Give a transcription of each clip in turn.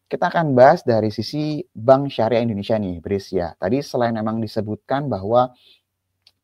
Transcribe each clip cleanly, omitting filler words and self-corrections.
Kita akan bahas dari sisi Bank Syariah Indonesia nih, Bris ya. Tadi selain memang disebutkan bahwa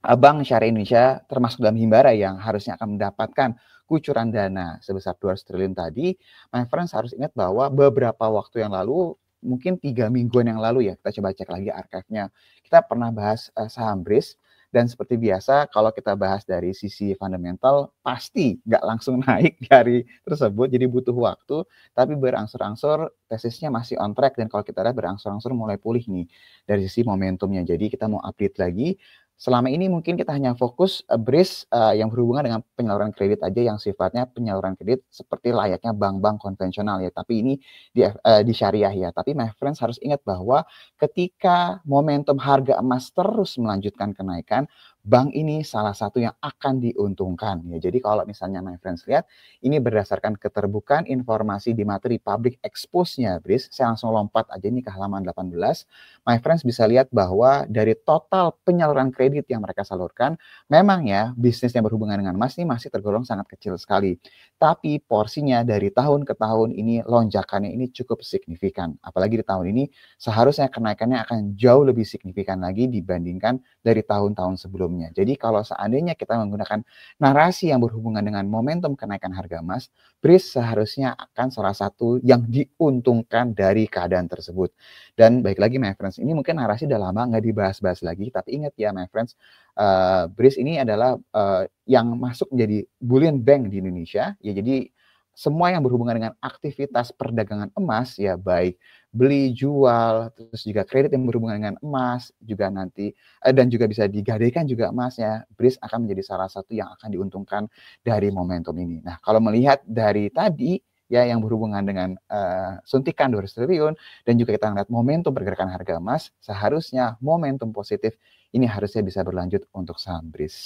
Bank Syariah Indonesia termasuk dalam himbara yang harusnya akan mendapatkan kucuran dana sebesar 200 triliun tadi, my friends harus ingat bahwa beberapa waktu yang lalu, mungkin 3 mingguan yang lalu ya, kita coba cek lagi archive-nya, kita pernah bahas saham BRIS, dan seperti biasa kalau kita bahas dari sisi fundamental, pasti nggak langsung naik di hari tersebut, jadi butuh waktu, tapi berangsur-angsur tesisnya masih on track, dan kalau kita lihat berangsur-angsur mulai pulih nih dari sisi momentumnya. Jadi kita mau update lagi. Selama ini mungkin kita hanya fokus BRIS yang berhubungan dengan penyaluran kredit aja yang sifatnya penyaluran kredit seperti layaknya bank-bank konvensional ya. Tapi ini di syariah ya. Tapi my friends harus ingat bahwa ketika momentum harga emas terus melanjutkan kenaikan, bank ini salah satu yang akan diuntungkan ya. Jadi kalau misalnya my friends lihat, ini berdasarkan keterbukaan informasi di materi public expose-nya BRIS. Saya langsung lompat aja nih ke halaman 18. My friends bisa lihat bahwa dari total penyaluran kredit yang mereka salurkan, memang ya bisnis yang berhubungan dengan emas ini masih tergolong sangat kecil sekali. Tapi porsinya dari tahun ke tahun ini lonjakannya ini cukup signifikan. Apalagi di tahun ini seharusnya kenaikannya akan jauh lebih signifikan lagi dibandingkan dari tahun-tahun sebelumnya. Jadi kalau seandainya kita menggunakan narasi yang berhubungan dengan momentum kenaikan harga emas, BRIS seharusnya akan salah satu yang diuntungkan dari keadaan tersebut. Dan baik lagi my friends, ini mungkin narasi udah lama nggak dibahas-bahas lagi, tapi ingat ya my friends, BRIS ini adalah yang masuk menjadi bullion bank di Indonesia, ya jadi semua yang berhubungan dengan aktivitas perdagangan emas, ya baik beli, jual, terus juga kredit yang berhubungan dengan emas, juga nanti dan juga bisa digadaikan juga emasnya, BRIS akan menjadi salah satu yang akan diuntungkan dari momentum ini. Nah, kalau melihat dari tadi, ya yang berhubungan dengan suntikan 200 triliun, dan juga kita lihat momentum pergerakan harga emas, seharusnya momentum positif ini harusnya bisa berlanjut untuk saham BRIS.